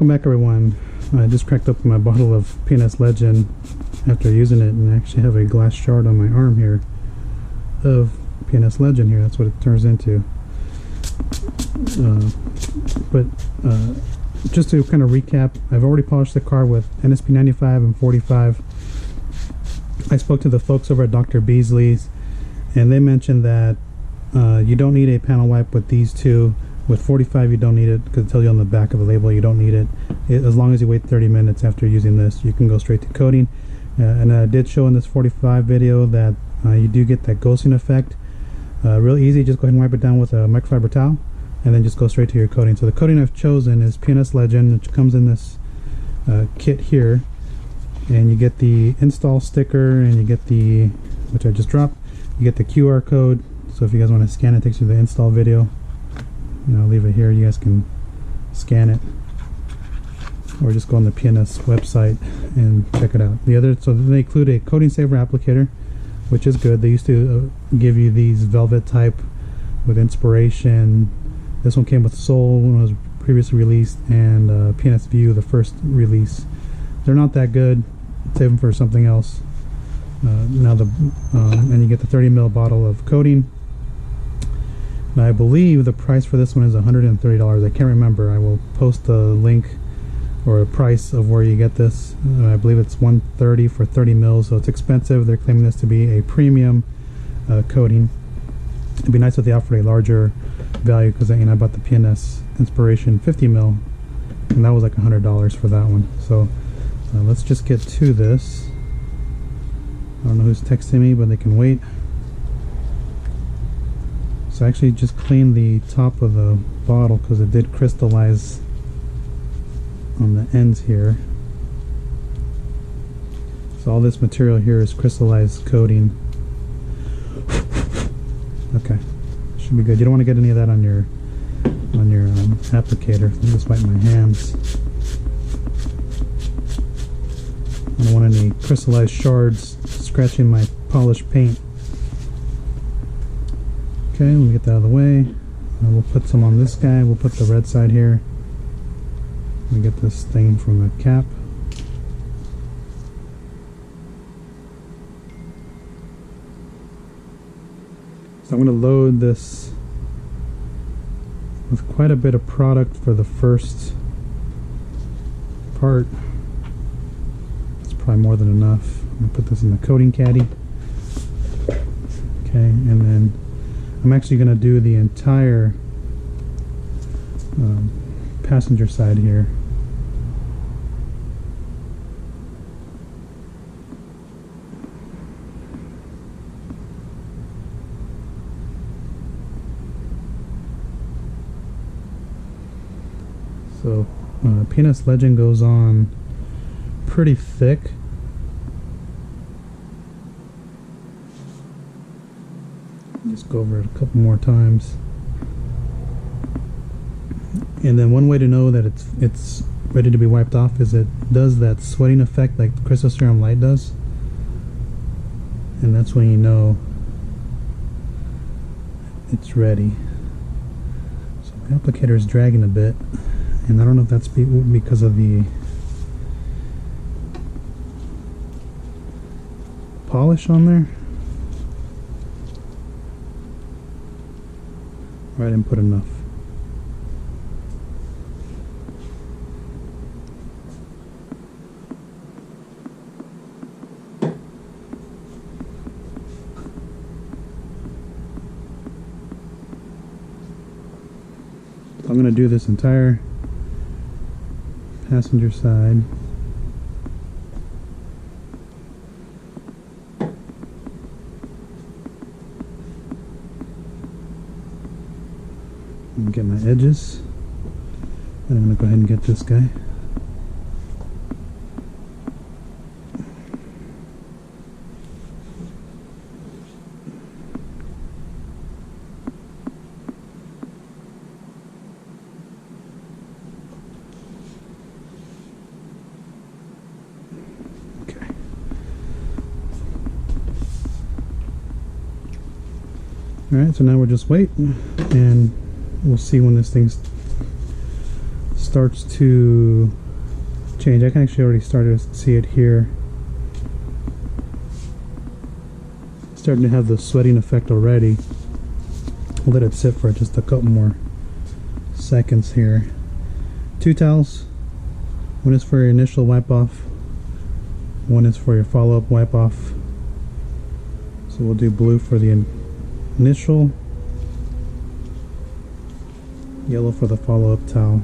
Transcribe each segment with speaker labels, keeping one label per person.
Speaker 1: Welcome back, everyone. I just cracked open my bottle of p&slegend after using it, and I actually have a glass shard on my arm here of p&slegend here. That's what it turns into. But just to kind of recap, I've already polished the car with NSP 95 and 45. I spoke to the folks over at Dr. Beasley's, and they mentioned that you don't need a panel wipe with these two. With 45 you don't need it because it tells you on the back of the label you don't need it. As long as you wait 30 minutes after using this, you can go straight to coating. And I did show in this 45 video that you do get that ghosting effect. Real easy, just go ahead and wipe it down with a microfiber towel and then just go straight to your coating. So the coating I've chosen is p&slegend, which comes in this kit here, and you get the install sticker, and you get the, which I just dropped, you get the QR code. So if you guys want to scan it, it takes you to the install video. I'll leave it here, you guys can scan it, or just go on the P&S website and check it out. So they include a coating saver applicator, which is good. They used to give you these velvet type with inspiration. This one came with Soul when it was previously released, and P&S View, the first release. They're not that good. Save them for something else. And you get the 30 ml bottle of coating. Now I believe the price for this one is $130. I can't remember. I will post a link or a price of where you get this. I believe it's $130 for 30 mils, so it's expensive. They're claiming this to be a premium coating. It'd be nice if they offered a larger value, because I bought the P&S Inspiration 50 mil, and that was like $100 for that one. So let's just get to this. I don't know who's texting me, but they can wait. So I actually just cleaned the top of the bottle because it did crystallize on the ends here. So all this material here is crystallized coating. Okay, should be good. You don't want to get any of that on your applicator. Let me just wipe my hands. I don't want any crystallized shards scratching my polished paint. Okay, let me get that out of the way. We'll put some on this guy. We'll put the red side here. Let me get this thing from the cap. So I'm going to load this with quite a bit of product for the first part. It's probably more than enough. I'm going to put this in the coating caddy. Okay, and then I'm actually going to do the entire passenger side here. So p&slegend goes on pretty thick. Just go over it a couple more times, and then one way to know that it's ready to be wiped off is it does that sweating effect like the crystal serum light does, and that's when you know it's ready. So the applicator is dragging a bit, and I don't know if that's because of the polish on there. I didn't put enough. I'm going to do this entire passenger side. And get my edges, and I'm going to go ahead and get this guy. Okay. Alright, so now we'll just wait, and we'll see when this thing starts to change. I can actually already start to see it here. Starting to have the sweating effect already. We'll let it sit for just a couple more seconds here. 2 towels. One is for your initial wipe off. One is for your follow-up wipe off. So we'll do blue for the initial, yellow for the follow-up towel.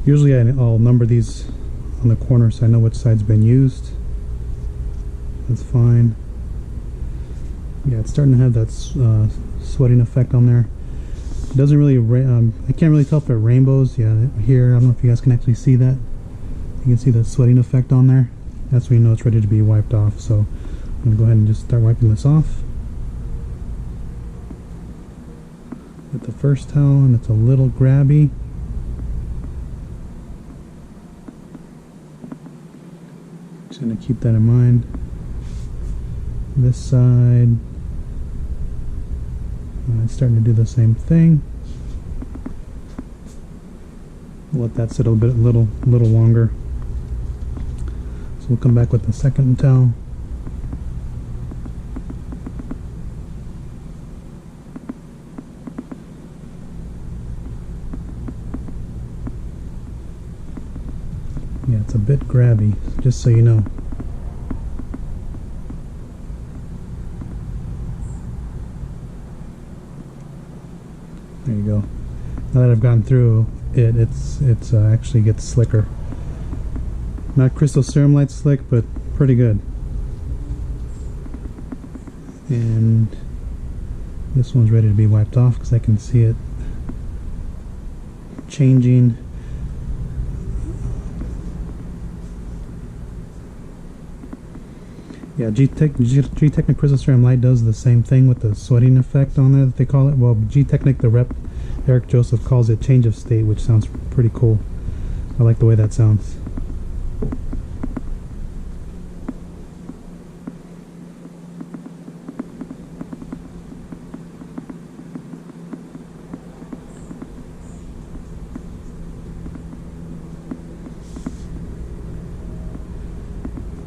Speaker 1: Usually I'll number these on the corner so I know which side's been used. That's fine. Yeah, it's starting to have that sweating effect on there. It doesn't really, I can't really tell if it rainbows. Yeah, here, I don't know if you guys can actually see that. You can see the sweating effect on there. That's when you know it's ready to be wiped off. So I'm going to go ahead and just start wiping this off with the first towel, and it's a little grabby. Just going to keep that in mind. This side, it's starting to do the same thing. We'll let that sit a little longer. So we'll come back with the second towel. Yeah, it's a bit grabby, just so you know. There you go. Now that I've gone through it, it's actually gets slicker. Not crystal serum light slick, but pretty good. And this one's ready to be wiped off because I can see it changing. Yeah, G-Technic Crystal Serum Light does the same thing with the sweating effect on there that they call it. Well, G-Technic, the rep Eric Joseph, calls it change of state, which sounds pretty cool. I like the way that sounds.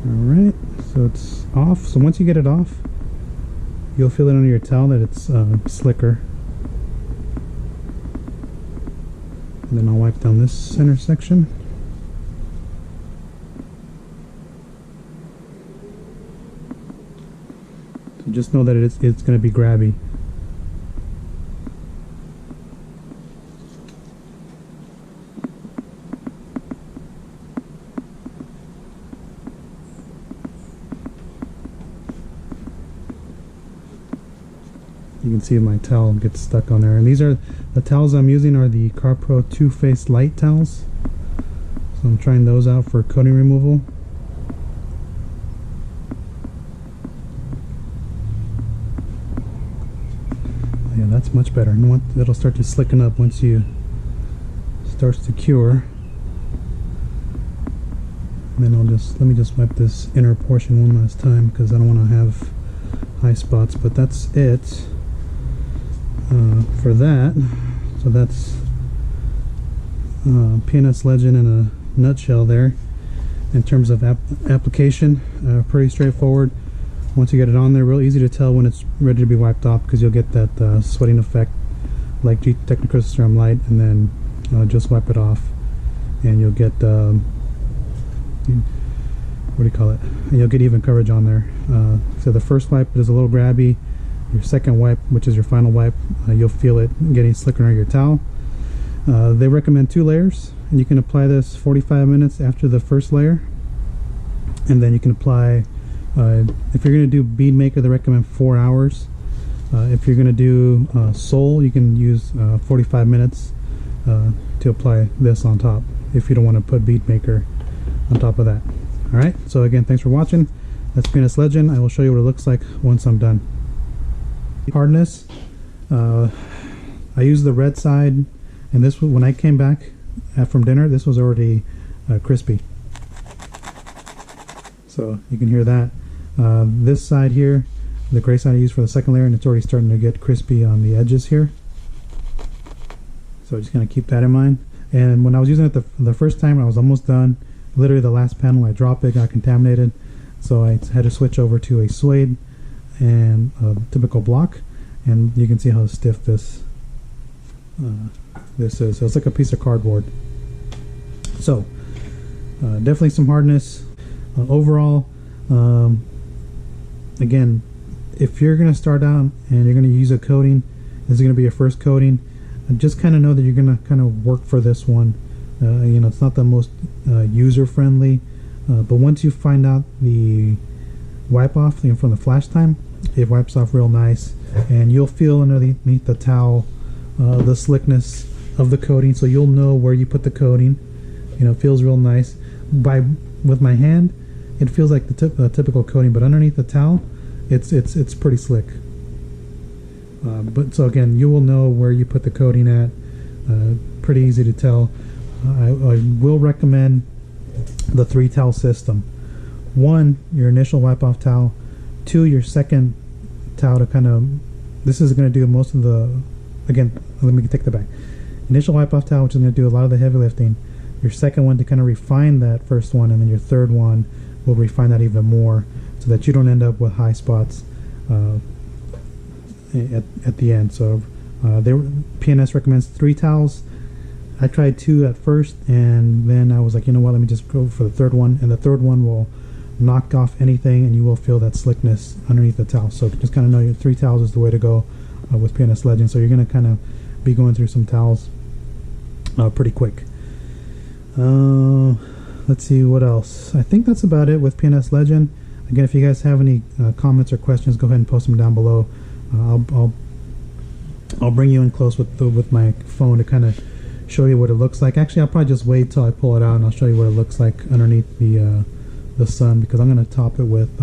Speaker 1: Alright, so it's off. So once you get it off, you'll feel it under your towel that it's slicker. And then I'll wipe down this center section. So just know that it's going to be grabby. You can see my towel gets stuck on there, and these are the towels I'm using are the CarPro 2-Face Light towels. So I'm trying those out for coating removal. Yeah, that's much better. And it'll start to slicken up once you starts to cure. And then let me just wipe this inner portion one last time because I don't want to have high spots. But that's it. For that, so that's p&slegend in a nutshell there. In terms of application, pretty straightforward. Once you get it on there, real easy to tell when it's ready to be wiped off because you'll get that sweating effect like G-Technic Crystal Serum Light, and then just wipe it off and you'll get what do you call it? And you'll get even coverage on there. So the first wipe is a little grabby. Your second wipe, which is your final wipe, you'll feel it getting slicker on your towel. They recommend 2 layers, and you can apply this 45 minutes after the first layer. And then you can apply, if you're going to do bead maker, they recommend 4 hours. If you're going to do sole, you can use 45 minutes to apply this on top, if you don't want to put bead maker on top of that. Alright, so again, thanks for watching. That's p&slegend. I will show you what it looks like once I'm done. Hardness, I used the red side, and this was when I came back from dinner, this was already crispy, so you can hear that. This side here, the gray side I used for the second layer, and it's already starting to get crispy on the edges here. So just gonna keep that in mind. And when I was using it the first time, I was almost done. Literally the last panel, I dropped it, got contaminated. So I had to switch over to a suede and a typical block. And you can see how stiff this is. So it's like a piece of cardboard. So definitely some hardness. Overall, again, if you're going to start out and you're going to use a coating, this is going to be your first coating, just kind of know that you're going to kind of work for this one. You know, it's not the most user friendly, but once you find out the wipe off, you know, from the flash time, it wipes off real nice, and you'll feel underneath the towel the slickness of the coating, so you'll know where you put the coating. You know, it feels real nice. With my hand, it feels like the typical coating, but underneath the towel, it's pretty slick. But so again, you will know where you put the coating at. Pretty easy to tell. I will recommend the 3 towel system. 1, your initial wipe off towel. 2, your second towel to kind of, this is going to do most of the, again, let me take that back. Initial wipe off towel, which is going to do a lot of the heavy lifting. Your second one to kind of refine that first one, and then your third one will refine that even more, so that you don't end up with high spots at the end. So P&S recommends 3 towels. I tried 2 at first, and then I was like, you know what, let me just go for the third one, and the third one will knock off anything, and you will feel that slickness underneath the towel. So just kind of know your 3 towels is the way to go with p&slegend. So you're going to kind of be going through some towels pretty quick. Let's see what else. I think that's about it with p&slegend. Again, if you guys have any comments or questions, go ahead and post them down below. I'll bring you in close with my phone to kind of show you what it looks like. Actually, I'll probably just wait till I pull it out, and I'll show you what it looks like underneath the sun, because I'm going to top it with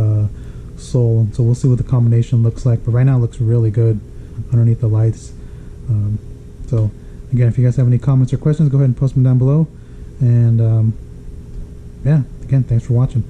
Speaker 1: Sol. So we'll see what the combination looks like. But right now, it looks really good underneath the lights. So again, if you guys have any comments or questions, go ahead and post them down below. And yeah, again, thanks for watching.